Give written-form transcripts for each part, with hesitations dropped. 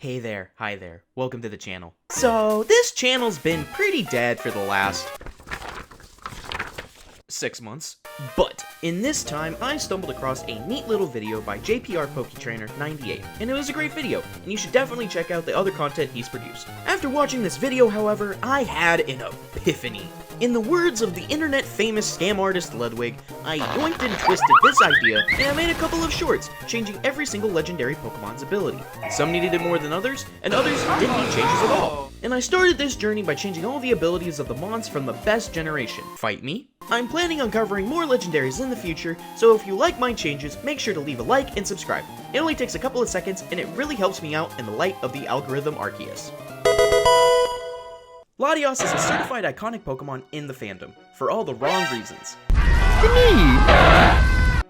Hey there, hi there, welcome to the channel. So, this channel's been pretty dead for the last 6 months, but in this time, I stumbled across a neat little video by JPR Poketrainer 98, and it was a great video, and you should definitely check out the other content he's produced. After watching this video, however, I had an epiphany. In the words of the internet famous scam artist Ludwig, I yoinked and twisted this idea, and I made a couple of shorts, changing every single legendary Pokemon's ability. Some needed it more than others, and others didn't need changes at all. And I started this journey by changing all the abilities of the Mons from the best generation. Fight me? I'm planning on covering more legendaries in the future, so if you like my changes, make sure to leave a like and subscribe. It only takes a couple of seconds, and it really helps me out in the light of the algorithm Arceus. Latios is a certified iconic Pokemon in the fandom, for all the wrong reasons.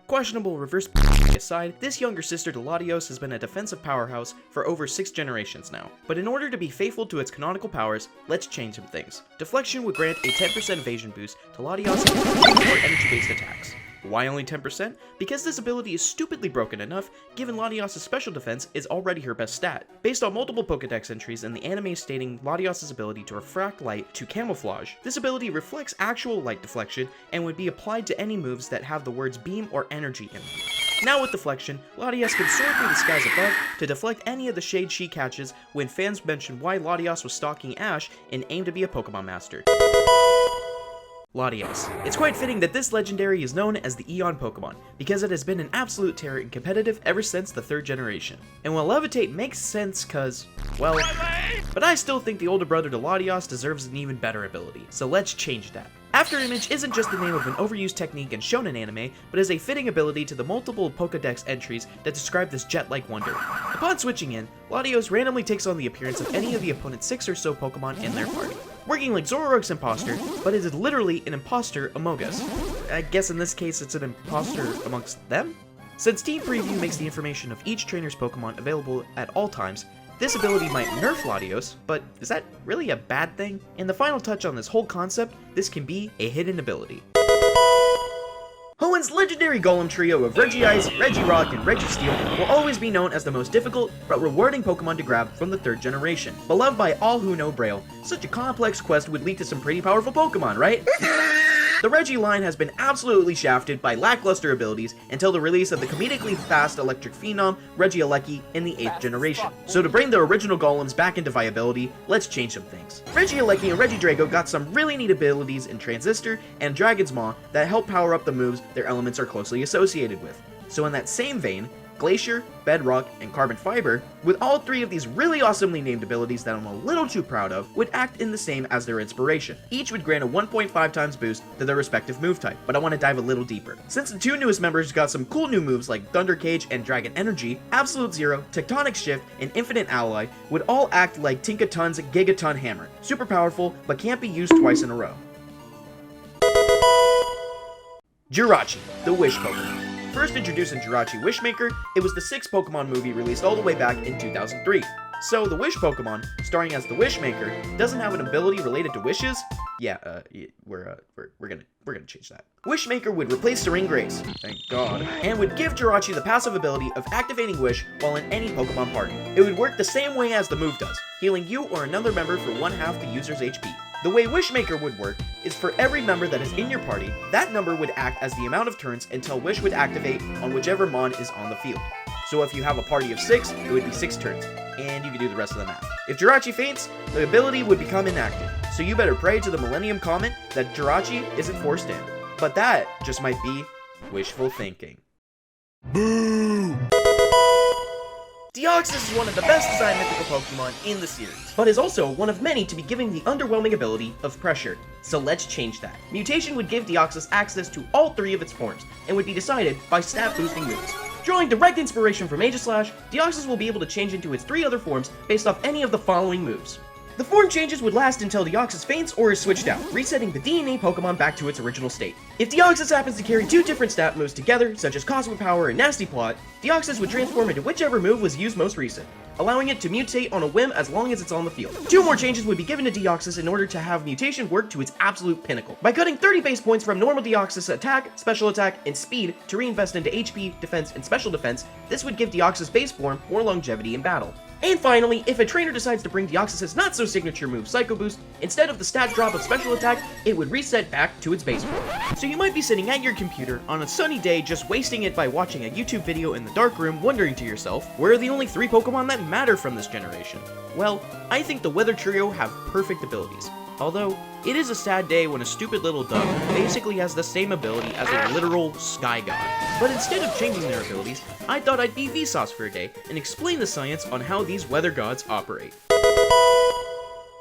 Questionable reverse aside, this younger sister to Latios has been a defensive powerhouse for over 6 generations now. But in order to be faithful to its canonical powers, let's change some things. Deflection would grant a 10% evasion boost to Latios or energy-based attacks. Why only 10%? Because this ability is stupidly broken enough, given Latios' special defense is already her best stat. Based on multiple Pokedex entries in the anime stating Latios' ability to refract light to camouflage, this ability reflects actual light deflection and would be applied to any moves that have the words beam or energy in them. Now with deflection, Latios can soar through the skies above to deflect any of the shade she catches when fans mention why Latios was stalking Ash and aimed to be a Pokemon master. Latios. It's quite fitting that this legendary is known as the Eon Pokemon, because it has been an absolute terror and competitive ever since the 3rd generation. And while Levitate makes sense cause, well, but I still think the older brother to Latios deserves an even better ability, so let's change that. After Image isn't just the name of an overused technique in shonen anime, but is a fitting ability to the multiple Pokedex entries that describe this jet-like wonder. Upon switching in, Latios randomly takes on the appearance of any of the opponent's 6 or so Pokemon in their party, working like Zoroark's imposter, but it is literally an imposter among us. I guess in this case it's an imposter amongst them? Since Team Preview makes the information of each trainer's Pokemon available at all times, this ability might nerf Latios, but is that really a bad thing? In the final touch on this whole concept, this can be a hidden ability. Hoenn's legendary Golem trio of Regice, Regirock, and Registeel will always be known as the most difficult but rewarding Pokemon to grab from the 3rd generation. Beloved by all who know Braille, such a complex quest would lead to some pretty powerful Pokemon, right? The Regi line has been absolutely shafted by lackluster abilities until the release of the comedically fast electric phenom Regieleki in the 8th generation. So to bring the original Golems back into viability, let's change some things. Regieleki and Regidrago got some really neat abilities in Transistor and Dragon's Maw that help power up the moves their elements are closely associated with. So in that same vein, Glacier, Bedrock, and Carbon Fiber, with all 3 of these really awesomely named abilities that I'm a little too proud of, would act in the same as their inspiration. Each would grant a 1.5 times boost to their respective move type, but I want to dive a little deeper. Since the 2 newest members got some cool new moves like Thunder Cage and Dragon Energy, Absolute Zero, Tectonic Shift, and Infinite Ally would all act like Tinkaton's Gigaton Hammer. Super powerful, but can't be used twice in a row. Jirachi, the Wish Pokemon. First introduced in Jirachi Wishmaker, it was the 6th Pokemon movie released all the way back in 2003. So the Wish Pokemon, starring as the Wishmaker, doesn't have an ability related to wishes. Yeah, we're gonna change that. Wishmaker would replace Serene Grace, thank God, and would give Jirachi the passive ability of activating Wish while in any Pokemon party. It would work the same way as the move does, healing you or another member for 1/2 the user's HP. The way Wishmaker would work is for every member that is in your party, that number would act as the amount of turns until Wish would activate on whichever Mon is on the field. So if you have a party of 6, it would be 6 turns, and you can do the rest of the math. If Jirachi faints, the ability would become inactive, so you better pray to the Millennium Comet that Jirachi isn't forced in. But that just might be wishful thinking. Boo! Deoxys is one of the best designed mythical Pokemon in the series, but is also one of many to be giving the underwhelming ability of Pressure. So let's change that. Mutation would give Deoxys access to all 3 of its forms, and would be decided by stat boosting moves. Drawing direct inspiration from Aegislash, Deoxys will be able to change into its 3 other forms based off any of the following moves. The form changes would last until Deoxys faints or is switched out, resetting the DNA Pokemon back to its original state. If Deoxys happens to carry 2 different stat moves together, such as Cosmic Power and Nasty Plot, Deoxys would transform into whichever move was used most recent. allowing it to mutate on a whim as long as it's on the field. 2 more changes would be given to Deoxys in order to have mutation work to its absolute pinnacle. By cutting 30 base points from normal Deoxys attack, special attack, and speed to reinvest into HP, defense, and special defense, this would give Deoxys base form more longevity in battle. And finally, if a trainer decides to bring Deoxys' not-so-signature move Psycho Boost, instead of the stat drop of special attack, it would reset back to its base form. So you might be sitting at your computer on a sunny day just wasting it by watching a YouTube video in the dark room, wondering to yourself, where are the only 3 Pokemon that matter from this generation? Well, I think the Weather Trio have perfect abilities. Although, it is a sad day when a stupid little dog basically has the same ability as a literal sky god. But instead of changing their abilities, I thought I'd be Vsauce for a day and explain the science on how these weather gods operate.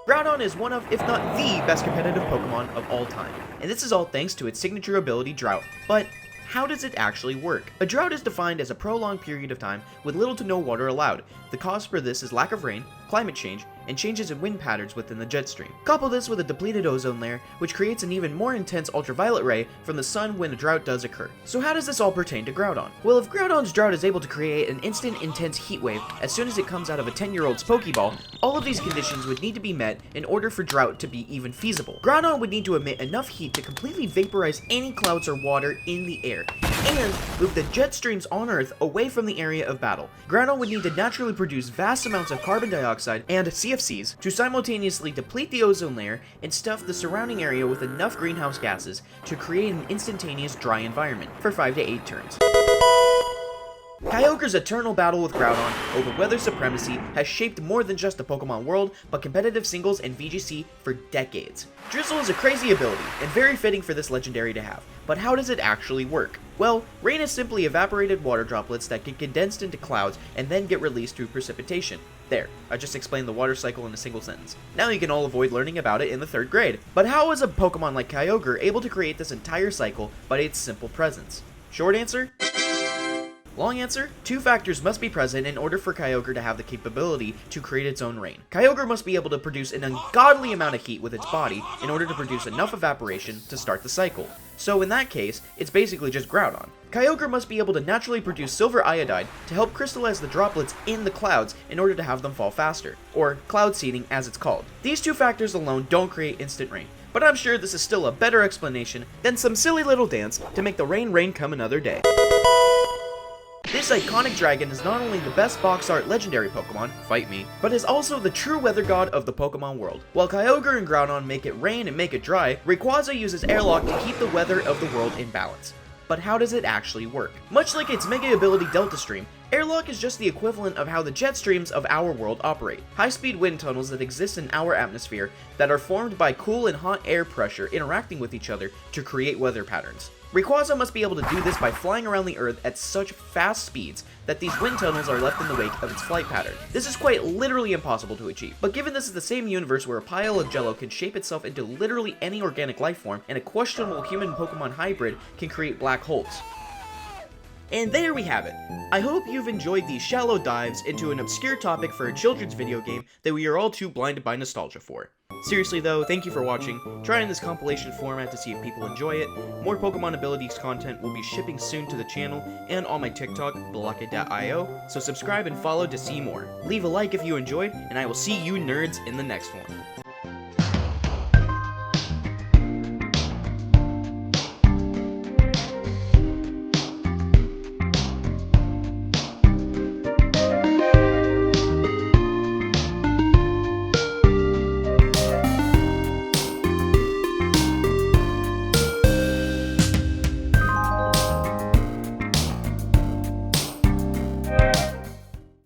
Groudon is one of, if not the best competitive Pokemon of all time, and this is all thanks to its signature ability Drought. But how does it actually work? A drought is defined as a prolonged period of time with little to no water allowed. The cause for this is lack of rain, climate change, and changes in wind patterns within the jet stream. Couple this with a depleted ozone layer, which creates an even more intense ultraviolet ray from the sun when a drought does occur. So how does this all pertain to Groudon? Well, if Groudon's drought is able to create an instant intense heat wave as soon as it comes out of a 10-year-old's Pokeball, all of these conditions would need to be met in order for drought to be even feasible. Groudon would need to emit enough heat to completely vaporize any clouds or water in the air, and move the jet streams on Earth away from the area of battle. Groudon would need to naturally produce vast amounts of carbon dioxide and CFCs to simultaneously deplete the ozone layer and stuff the surrounding area with enough greenhouse gases to create an instantaneous dry environment for 5 to 8 turns. Kyogre's eternal battle with Groudon over weather supremacy has shaped more than just the Pokemon world, but competitive singles and VGC for decades. Drizzle is a crazy ability, and very fitting for this legendary to have, but how does it actually work? Well, rain is simply evaporated water droplets that get condensed into clouds and then get released through precipitation. There, I just explained the water cycle in a single sentence. Now you can all avoid learning about it in the 3rd grade. But how is a Pokemon like Kyogre able to create this entire cycle by its simple presence? Short answer? Long answer? 2 factors must be present in order for Kyogre to have the capability to create its own rain. Kyogre must be able to produce an ungodly amount of heat with its body in order to produce enough evaporation to start the cycle. So in that case, it's basically just Groudon. Kyogre must be able to naturally produce silver iodide to help crystallize the droplets in the clouds in order to have them fall faster, or cloud seeding as it's called. These 2 factors alone don't create instant rain, but I'm sure this is still a better explanation than some silly little dance to make the rain come another day. This iconic dragon is not only the best box art legendary Pokemon, fight me, but is also the true weather god of the Pokemon world. While Kyogre and Groudon make it rain and make it dry, Rayquaza uses airlock to keep the weather of the world in balance. But how does it actually work? Much like its mega ability Delta Stream, airlock is just the equivalent of how the jet streams of our world operate. High-speed wind tunnels that exist in our atmosphere that are formed by cool and hot air pressure interacting with each other to create weather patterns. Rayquaza must be able to do this by flying around the Earth at such fast speeds that these wind tunnels are left in the wake of its flight pattern. This is quite literally impossible to achieve, but given this is the same universe where a pile of jello can shape itself into literally any organic life form, and a questionable human-Pokemon hybrid can create black holes. And there we have it. I hope you've enjoyed these shallow dives into an obscure topic for a children's video game that we are all too blinded by nostalgia for. Seriously though, thank you for watching. Try in this compilation format to see if people enjoy it. More Pokemon abilities content will be shipping soon to the channel and on my TikTok, blockit.io, so subscribe and follow to see more. Leave a like if you enjoyed, and I will see you nerds in the next one.